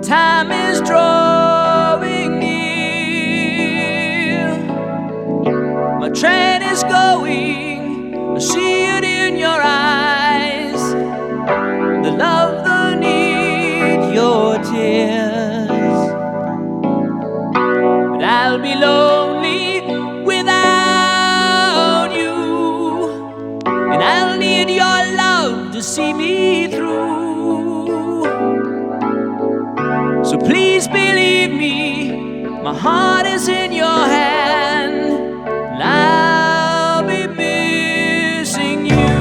time is drawing near. My train is going, I see it in your eyes. The love, the need, your tears. But I'll be lonely without you, and I'll need your love to see me through. So please believe me, my heart is in your hand, and I'll be missing you.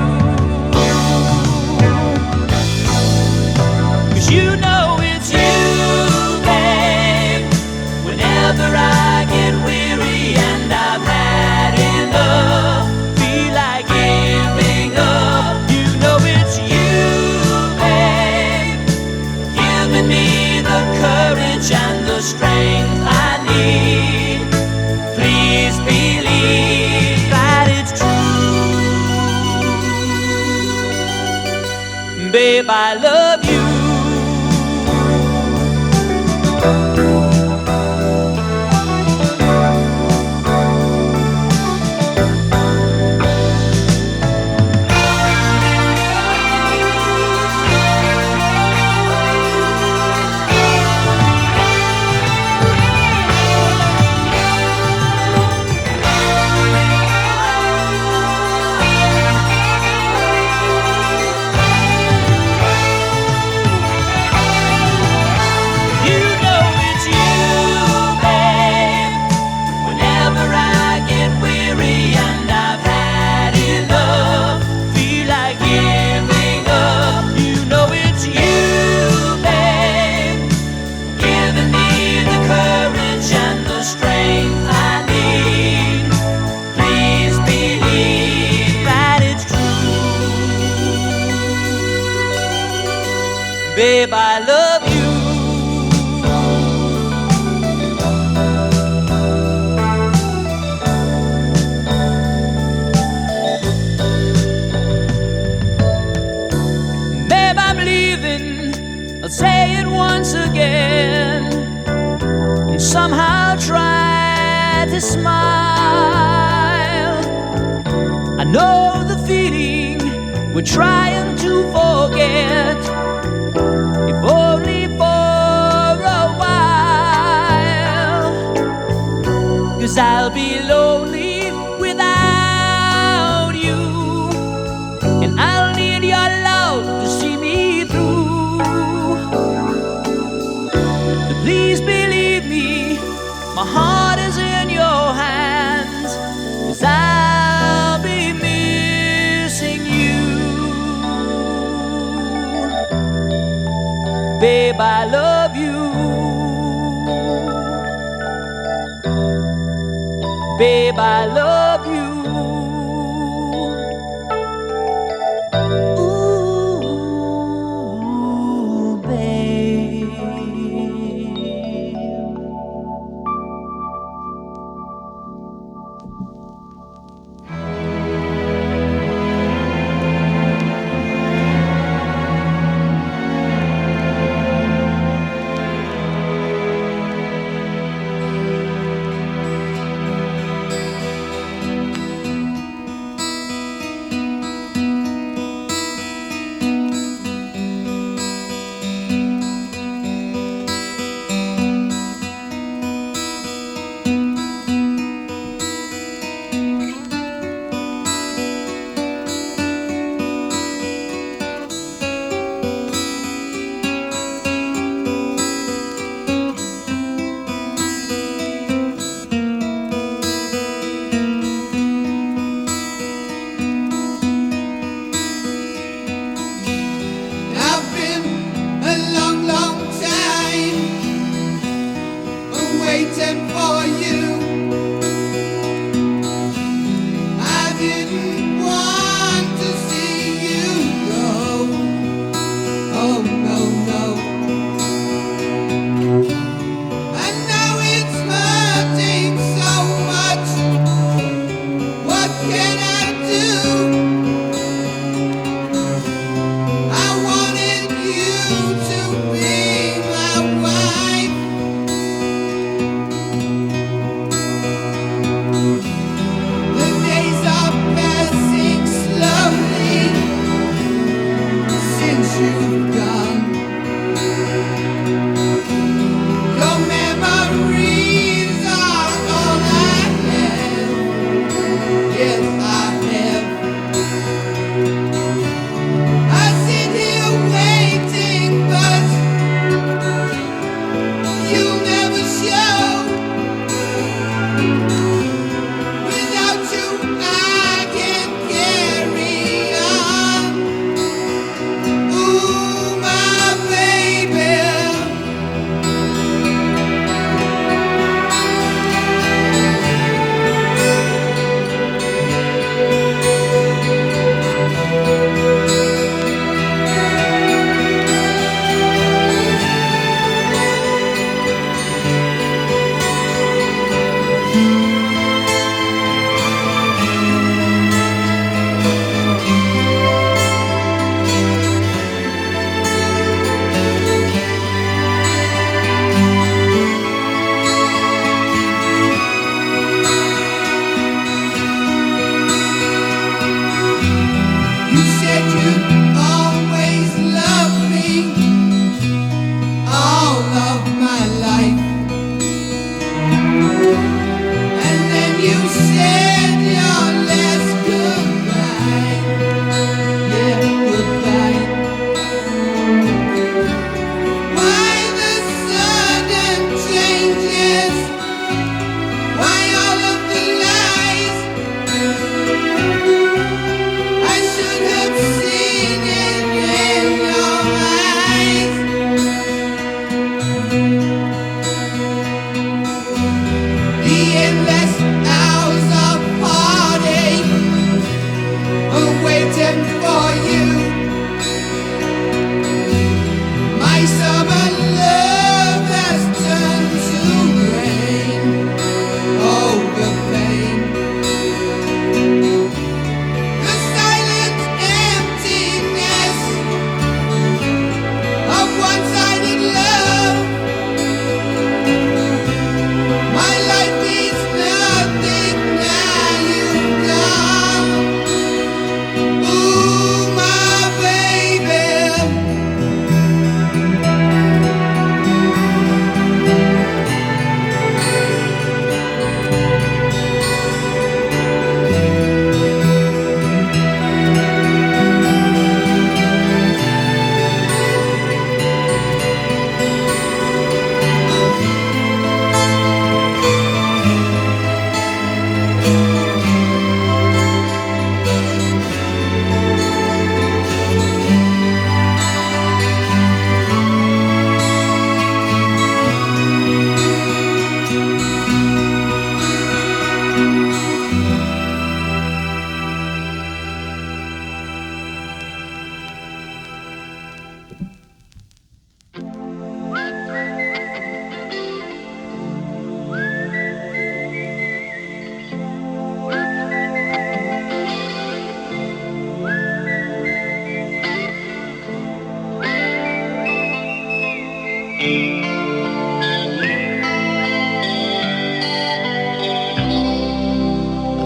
'Cause you know it's you, babe. Whenever I get weary and I've had enough, feel like giving up, you know it's you, babe, giving me the courage and the strength I need. Please believe that it's true. Babe, I love you. Babe, I love you. Babe, I'm leaving, I'll say it once again, and somehow try to smile. I know the feeling we're trying to forget, if only for a while. 'Cause I'll be lonely without you, and I'll need your love to see me through. So please believe me, my heart is in your hands, 'cause I'll be missing you. Babe, I love you. Babe, I love you. Ooh, babe.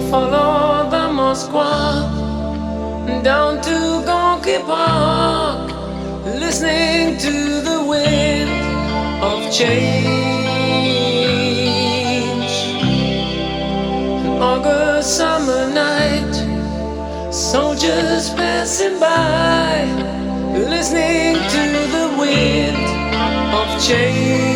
Follow the Moskwa down to Gonky Park, listening to the wind of change. An August summer night, soldiers passing by, listening to the wind of change.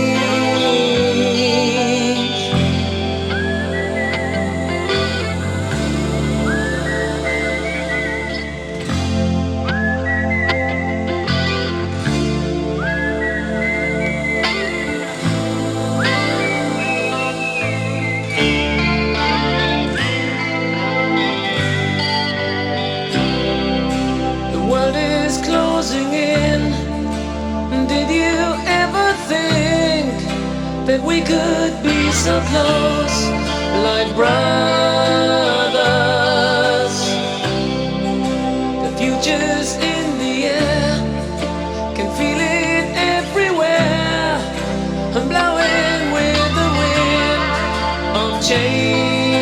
The world is closing in. Did you ever think that we could be so close, like brothers? The future's in the air, can feel it everywhere. I'm blowing with the wind of change.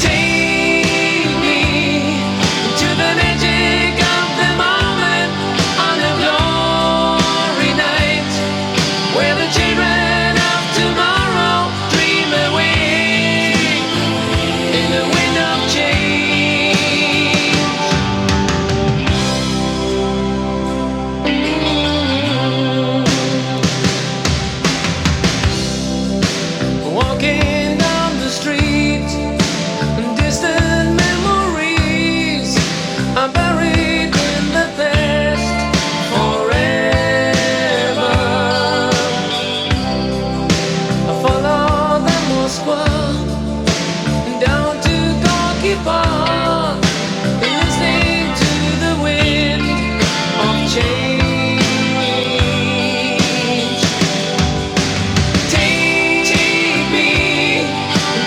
Take me to the magic of the moment on a glory night, where the children of tomorrow dream away in the wind of change. Walking down the street, distant memories are buried in the past forever. I follow the Moskwa down to Gorky Park, listening to the wind of change. Take me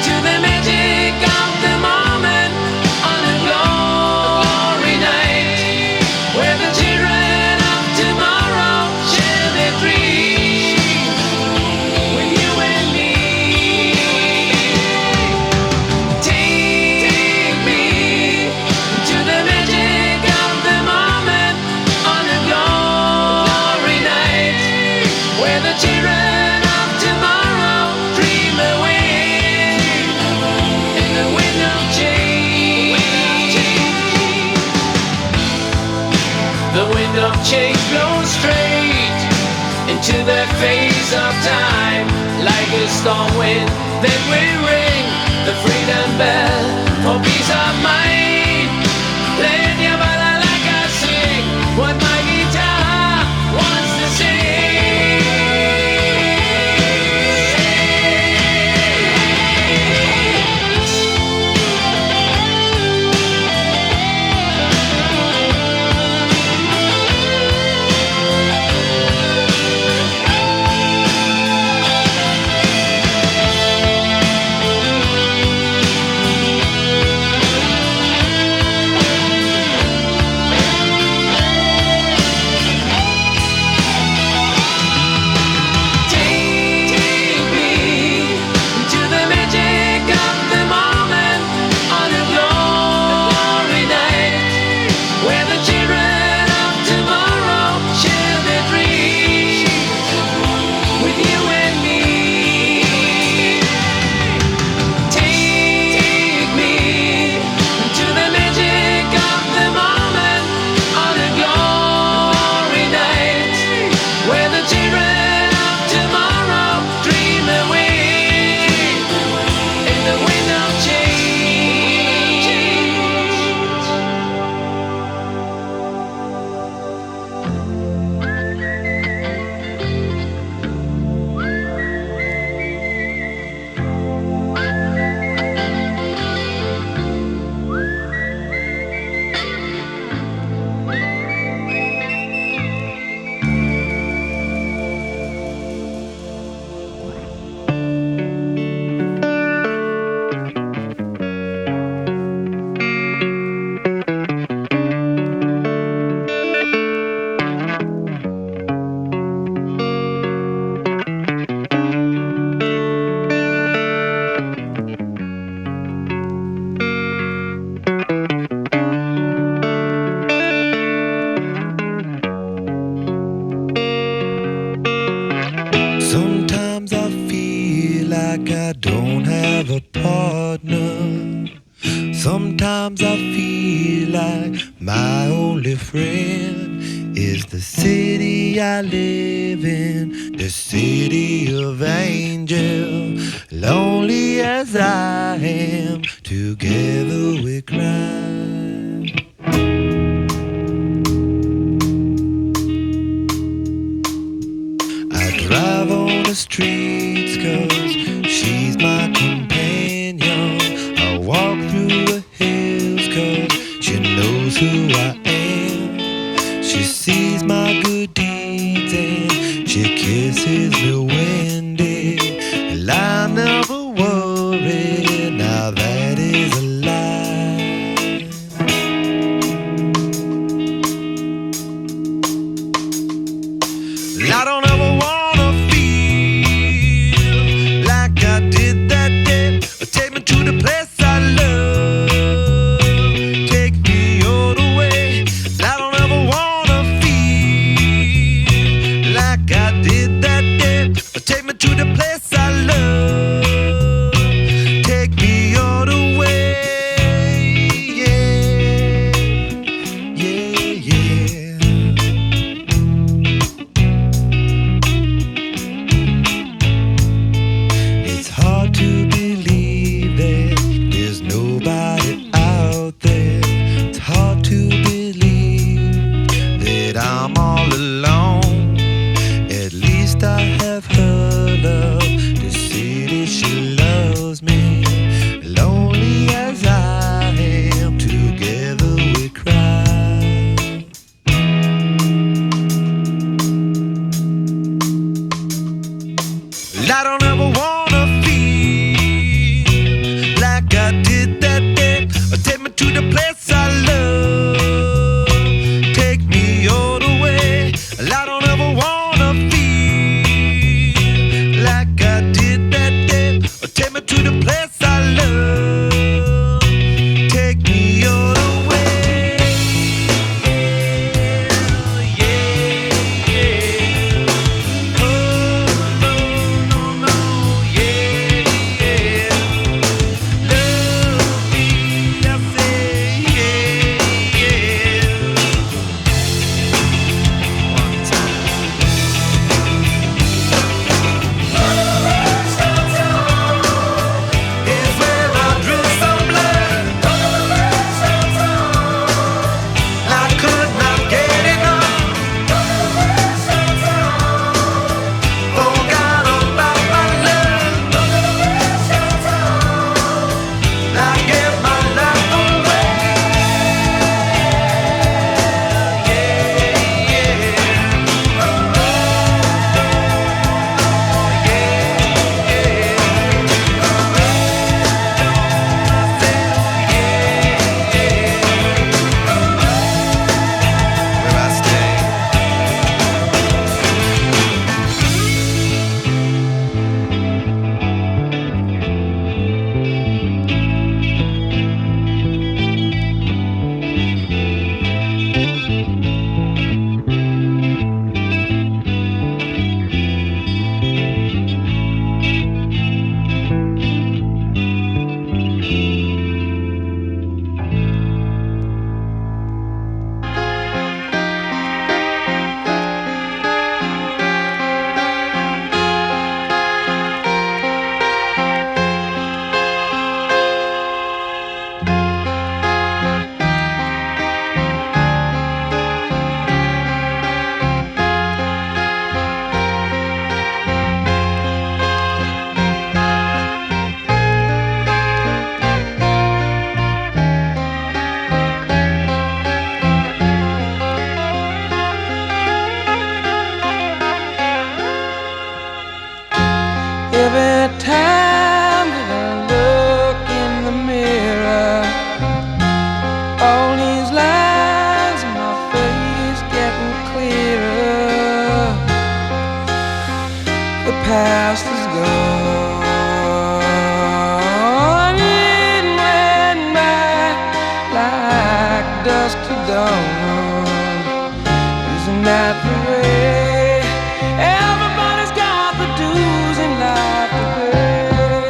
to the magic of the moment on a glory night, where the children of tomorrow share their dreams with you and me. Take me to the magic of the moment on a glory night, where the children of tomorrow dream away in the wind of change. The wind of change blows straight into the face of time, like a storm wind that will ring the freedom bell for peace of mind. Play your bala like I sing what my guitar wants to sing. like I don't have a partner. Sometimes I feel like my only friend is the city I live in, the city of angels. Lonely as I am, together we cry. I drive on the streets 'cause she's my companion. I walk through the hills 'cause she knows who I am. She sees my good deeds and she kisses me windy. And I never worry, now that is a lie. I don't ever wanna feel like I did that day. Take me to the place I love, take me all the way. I don't ever wanna feel like I did that day. Take me to the place I love, take me all the way. Yeah, yeah, yeah. It's hard to believe that there's nobody out there. It's hard to believe that I'm all alone. At least I have her love to see that she loves me. Lonely as I am, together we cry. I don't ever wanna feel like I did that day. Take me to the place I love, take me all the way. I don't ever wanna feel like I did that day. Take me to the place I love, take me all the way. Yeah, yeah. Oh, no, no, no, yeah, yeah. Love me, I say, yeah, yeah. One time. Is where I drew some blood. I could not get enough. Forgot about my love. I gave my life away. Yeah, yeah. Oh, yeah, yeah. Where I stay. Every time that I look in the mirror, all these lines in my face getting clearer. The past is gone, it went by like dusk to dawn. Isn't that the way everybody's got the dues in life to pay?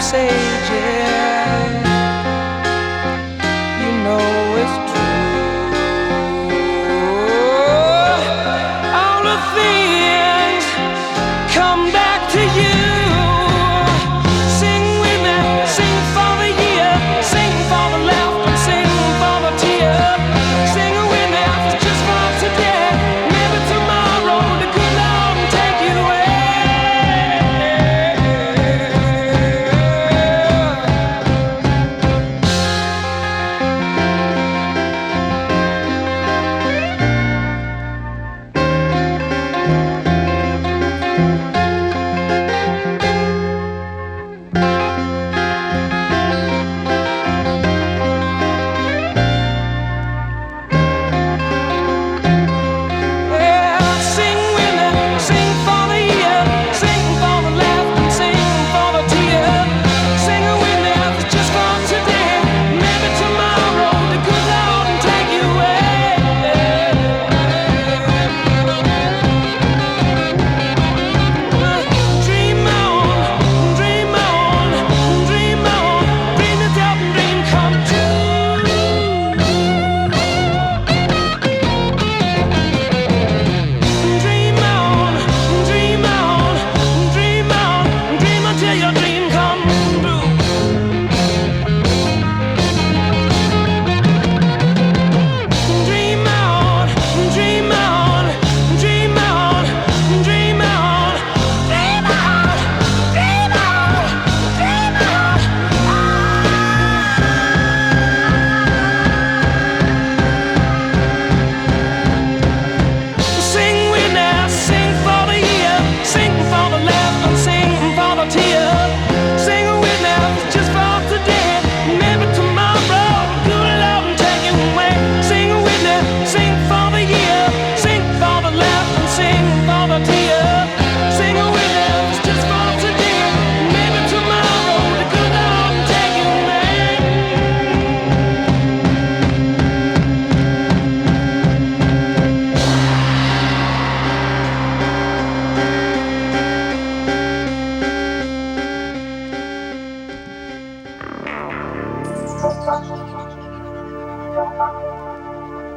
sages. You know it's true. All the things come back to you. Sing with me, sing for the year, sing for the laughter, sing for the tear. Sing with me, it's just for today. Maybe tomorrow the good Lord will take you away.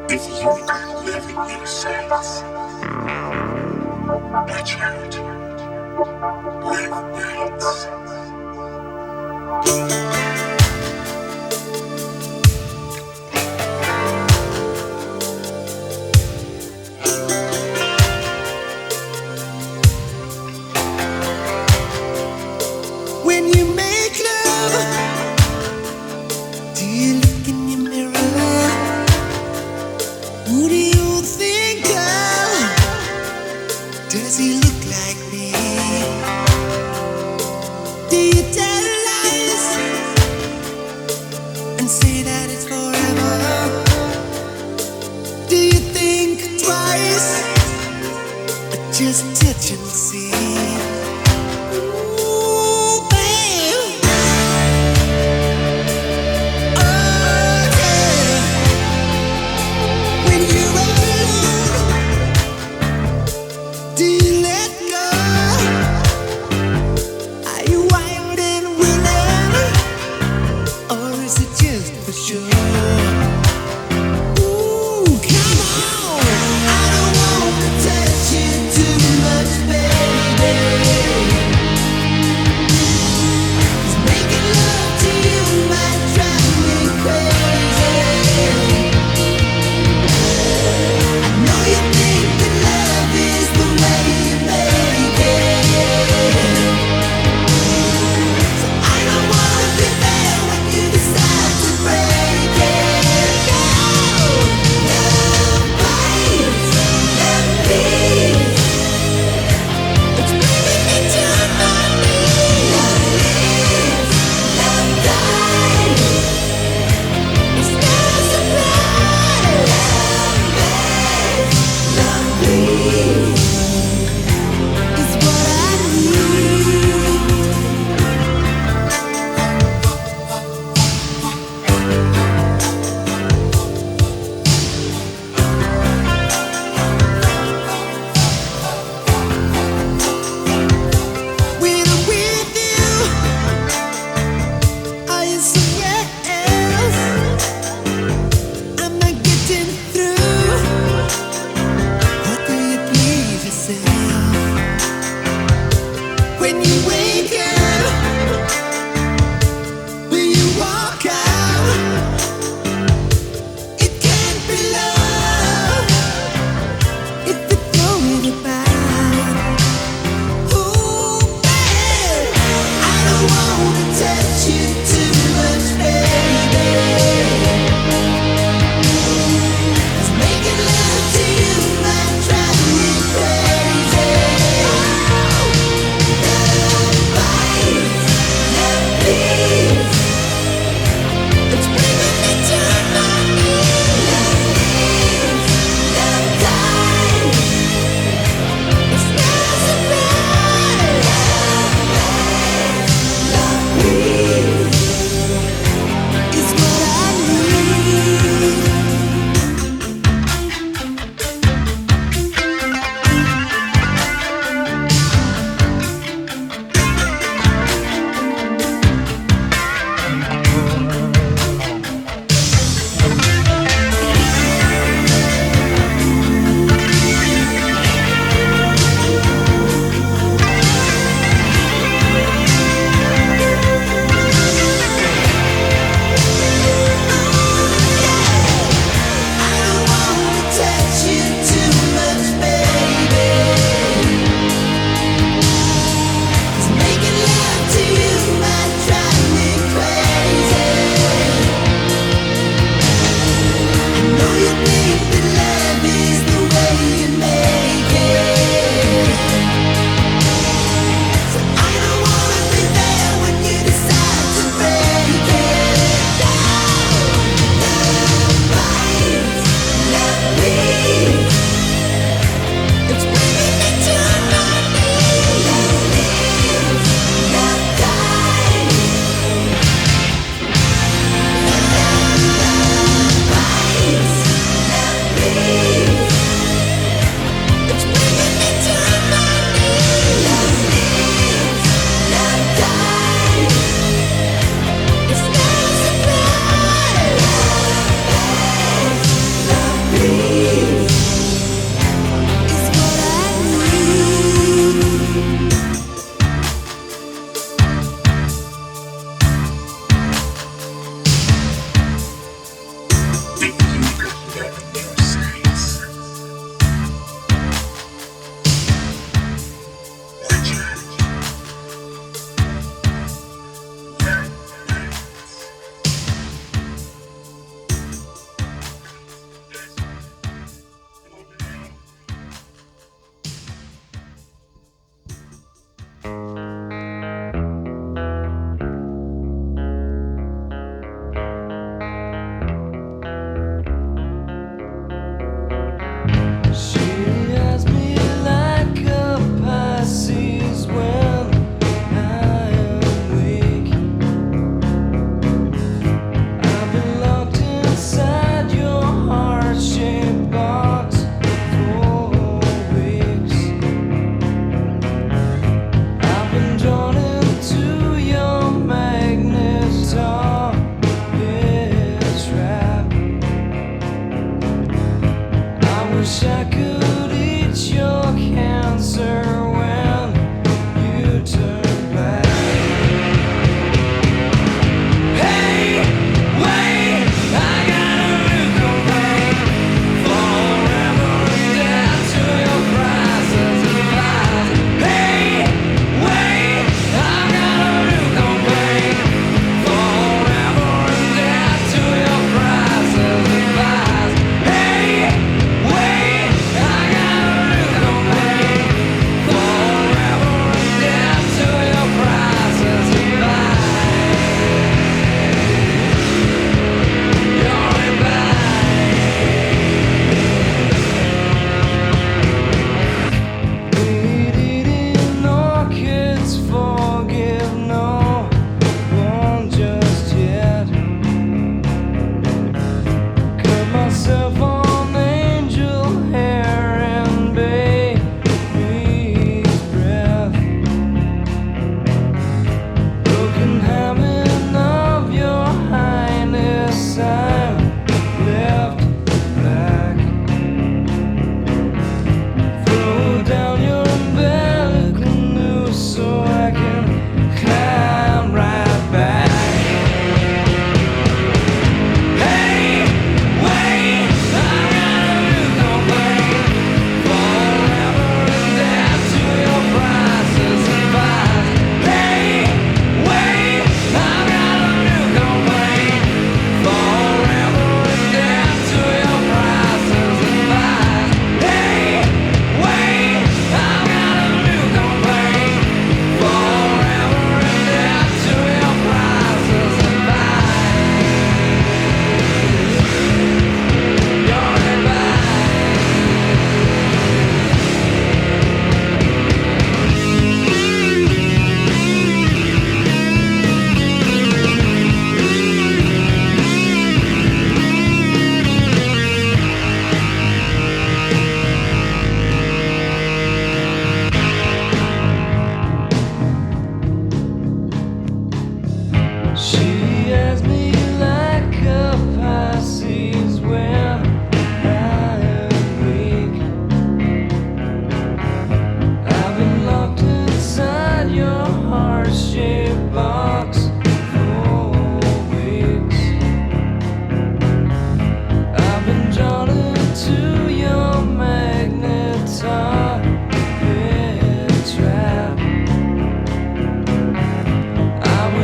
If you could live in your sense, watch out, live nights. When you make love, do you look in your mirror? Who do you think of? Does he look like me? Do you tell lies?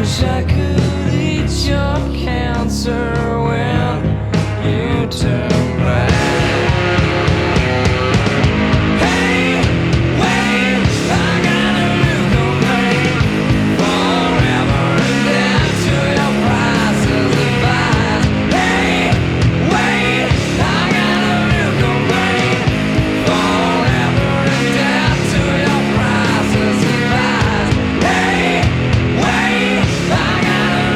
wish I could eat your cancer when you turn back. Hey, wait, I got a new complaint. Forever and down to your prices advised. Hey, wait, I got a new complaint. Forever and down to your prices advised. Hey, wait, I got a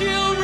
children.